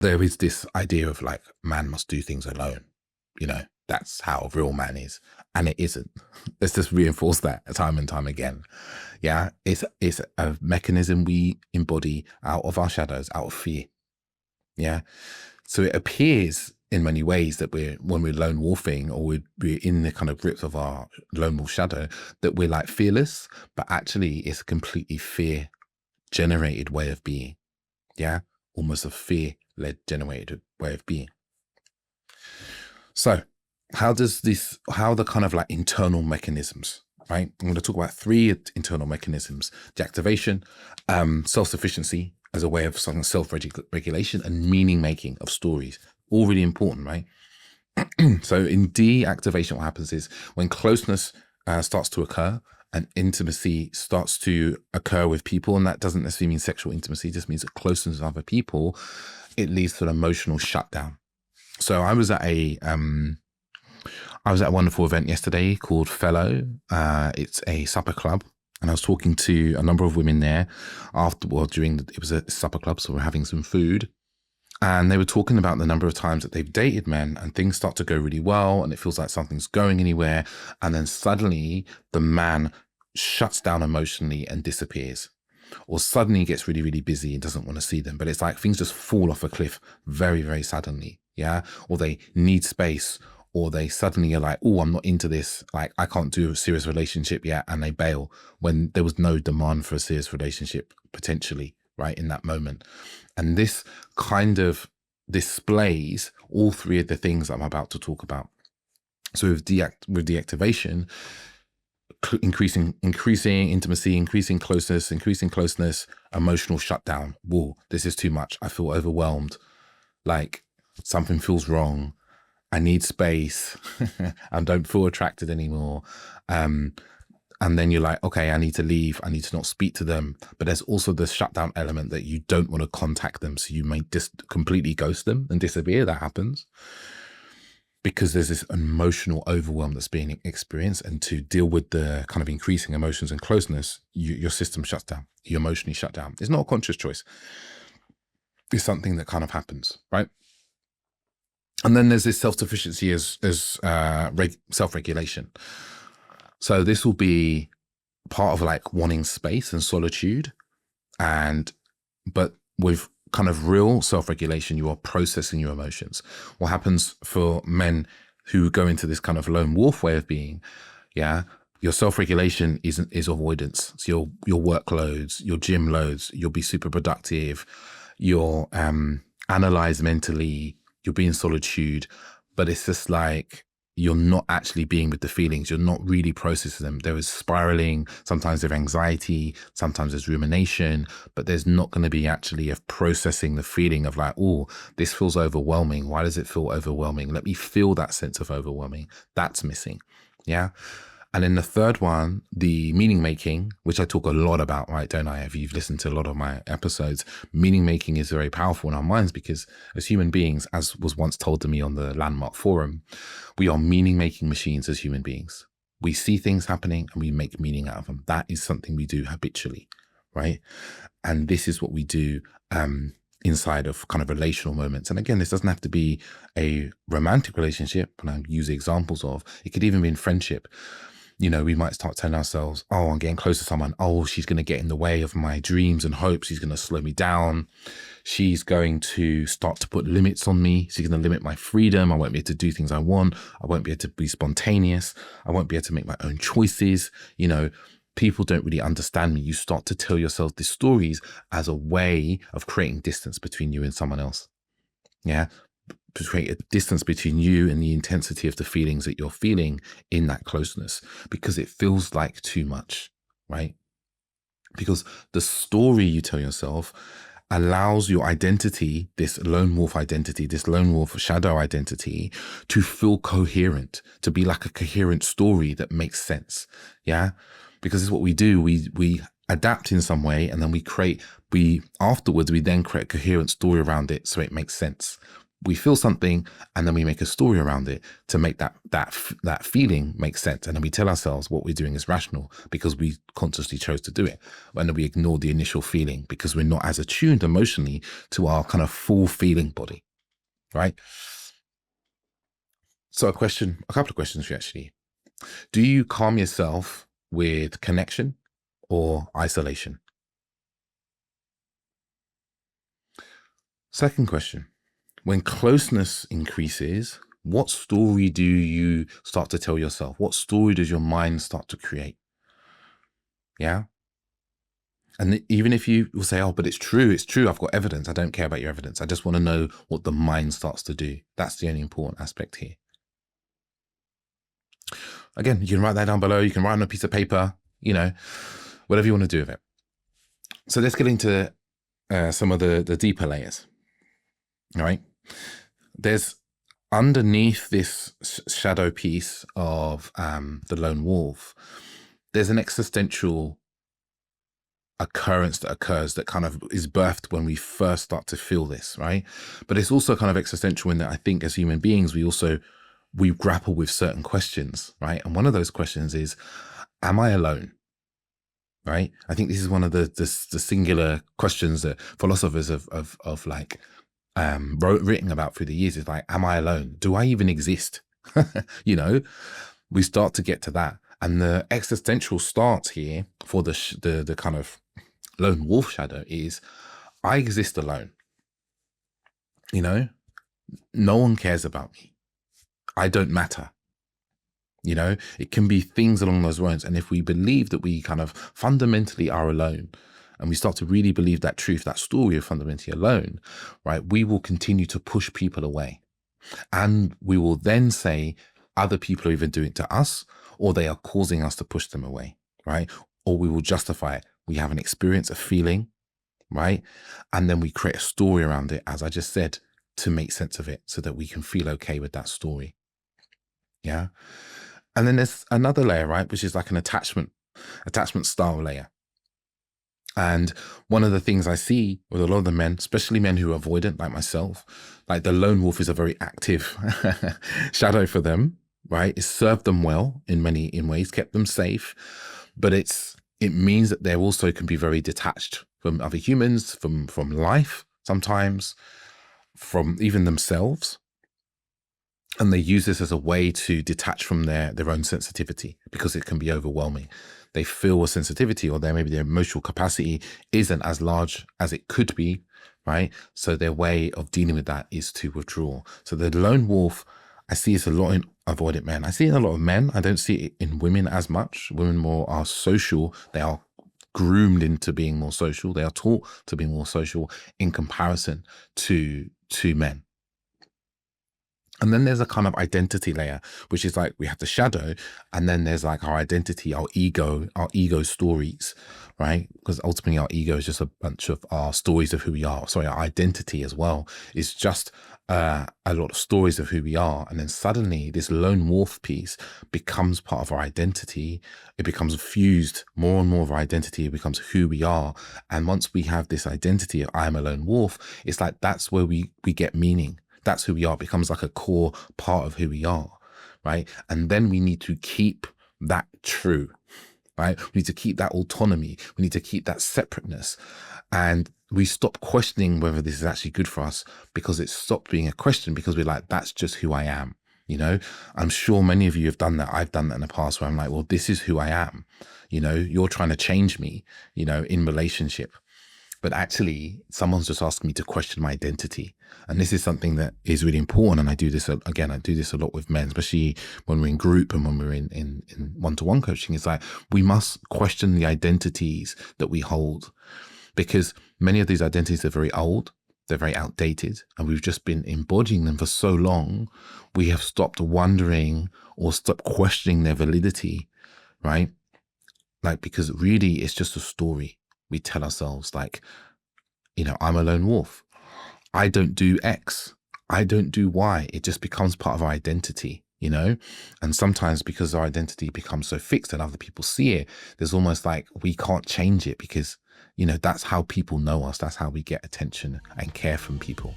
there is this idea of like, man must do things alone. That's how a real man is. And it isn't. Let's just reinforce that time and time again. Yeah. It's a mechanism we embody out of our shadows, out of fear. Yeah. So it appears in many ways that when we're lone wolfing, or we're in the kind of grips of our lone wolf shadow, that we're like fearless, but actually it's a completely fear generated way of being. Yeah. Almost a fear led generated way of being. So how the kind of like internal mechanisms, right? I'm going to talk about 3 internal mechanisms: the activation, self-sufficiency as a way of self-regulation, and meaning making of stories. All really important, right? So in deactivation, what happens is when closeness starts to occur and intimacy starts to occur with people, and that doesn't necessarily mean sexual intimacy, it just means that closeness with other people, it leads to an emotional shutdown. So I was at a wonderful event yesterday called Fellow. It's a supper club, and I was talking to a number of women there it was a supper club, so we're having some food. And they were talking about the number of times that they've dated men and things start to go really well and it feels like something's going anywhere. And then suddenly the man shuts down emotionally and disappears, or suddenly gets really, really busy and doesn't want to see them. But it's like things just fall off a cliff very, very suddenly. Yeah. Or they need space, or they suddenly are like, oh, I'm not into this. Like, I can't do a serious relationship yet. And they bail when there was no demand for a serious relationship potentially, right, in that moment. And this kind of displays all 3 of the things I'm about to talk about. So with deactivation, increasing intimacy, increasing closeness, emotional shutdown. Whoa, this is too much. I feel overwhelmed. Like something feels wrong. I need space. I don't feel attracted anymore. And then you're like, okay, I need to leave. I need to not speak to them. But there's also the shutdown element that you don't want to contact them. So you may just completely ghost them and disappear. That happens because there's this emotional overwhelm that's being experienced. And to deal with the kind of increasing emotions and closeness, your system shuts down. You emotionally shut down. It's not a conscious choice. It's something that kind of happens, right? And then there's this self-sufficiency as self-regulation. So this will be part of like wanting space and solitude, but with kind of real self-regulation, you are processing your emotions. What happens for men who go into this kind of lone wolf way of being, yeah, your self-regulation is avoidance. So your workloads, your gym loads, you'll be super productive, you'll analyze mentally, you'll be in solitude, but it's just like, you're not actually being with the feelings. You're not really processing them. There is spiraling. Sometimes there's anxiety. Sometimes there's rumination, but there's not going to be actually a processing the feeling of like, oh, this feels overwhelming. Why does it feel overwhelming? Let me feel that sense of overwhelming. That's missing. Yeah. And then the third one, the meaning making, which I talk a lot about, right? Don't I? If you've listened to a lot of my episodes, meaning making is very powerful in our minds because as human beings, as was once told to me on the Landmark Forum, we are meaning making machines as human beings. We see things happening and we make meaning out of them. That is something we do habitually, right? And this is what we do inside of kind of relational moments. And again, this doesn't have to be a romantic relationship, and I use examples of, it could even be in friendship. We might start telling ourselves, oh, I'm getting close to someone. Oh, she's going to get in the way of my dreams and hopes. She's going to slow me down. She's going to start to put limits on me. She's going to limit my freedom. I won't be able to do things I want. I won't be able to be spontaneous. I won't be able to make my own choices. People don't really understand me. You start to tell yourself these stories as a way of creating distance between you and someone else. Yeah. To create a distance between you and the intensity of the feelings that you're feeling in that closeness, because it feels like too much, right? Because the story you tell yourself allows your identity, this lone wolf identity, this lone wolf shadow identity, to feel coherent, to be like a coherent story that makes sense. Yeah. Because it's what we do. We adapt in some way, and then afterwards we then create a coherent story around it so it makes sense. We feel something and then we make a story around it to make that feeling make sense. And then we tell ourselves what we're doing is rational because we consciously chose to do it. And then we ignore the initial feeling because we're not as attuned emotionally to our kind of full feeling body, right? So a couple of questions for you actually. Do you calm yourself with connection or isolation? Second question, when closeness increases, what story do you start to tell yourself? What story does your mind start to create? Yeah. And even if you will say, oh, but it's true, I've got evidence. I don't care about your evidence. I just want to know what the mind starts to do. That's the only important aspect here. Again, you can write that down below. You can write on a piece of paper, whatever you want to do with it. So let's get into some of the deeper layers. All right. There's underneath this shadow piece of the lone wolf, there's an existential occurrence that occurs that kind of is birthed when we first start to feel this, right? But it's also kind of existential in that I think as human beings, we grapple with certain questions, right? And one of those questions is, am I alone? Right? I think this is one of the singular questions that philosophers have written about through the years. Is like, am I alone? Do I even exist? We start to get to that, and the existential start here for the kind of lone wolf shadow is, I exist alone. No one cares about me. I don't matter. It can be things along those lines. And if we believe that we kind of fundamentally are alone, and we start to really believe that truth, that story of fundamentally alone, right, we will continue to push people away. And we will then say other people are either doing it to us or they are causing us to push them away, right? Or we will justify it. We have an experience, a feeling, right? And then we create a story around it, as I just said, to make sense of it so that we can feel okay with that story. Yeah. And then there's another layer, right, which is like an attachment style layer. And one of the things I see with a lot of the men, especially men who are avoidant like myself, like the lone wolf is a very active shadow for them, right? It's served them well in ways, kept them safe, but it means that they also can be very detached from other humans, from life, sometimes from even themselves. And they use this as a way to detach from their own sensitivity because it can be overwhelming. They feel a sensitivity, or maybe their emotional capacity isn't as large as it could be, right? So their way of dealing with that is to withdraw. So the lone wolf, I see it's a lot in avoidant men. I see it in a lot of men. I don't see it in women as much. Women more are social. They are groomed into being more social. They are taught to be more social in comparison to men. And then there's a kind of identity layer, which is like we have the shadow, and then there's like our identity, our ego stories, right? Because ultimately our ego is just a bunch of our stories of who we are. Sorry, our identity as well is just a lot of stories of who we are. And then suddenly this lone wolf piece becomes part of our identity. It becomes fused more and more of our identity. It becomes who we are. And once we have this identity of I'm a lone wolf, it's like that's where we get meaning. That's who we are. It becomes like a core part of who we are, right? And then we need to keep that true, right? We need to keep that autonomy. We need to keep that separateness. And we stop questioning whether this is actually good for us because it stopped being a question, because we're like, that's just who I am. I'm sure many of you have done that. I've done that in the past where I'm like, well, this is who I am. You're trying to change me, in relationship. But actually, someone's just asking me to question my identity. And this is something that is really important. And I do this a lot with men, especially when we're in group and when we're in one-to-one coaching. It's like, we must question the identities that we hold, because many of these identities are very old. They're very outdated, and we've just been embodying them for so long. We have stopped wondering or stopped questioning their validity, right? Like, because really it's just a story we tell ourselves, like, I'm a lone wolf. I don't do X. I don't do Y. It just becomes part of our identity, and sometimes because our identity becomes so fixed and other people see it, there's almost like we can't change it because, that's how people know us. That's how we get attention and care from people.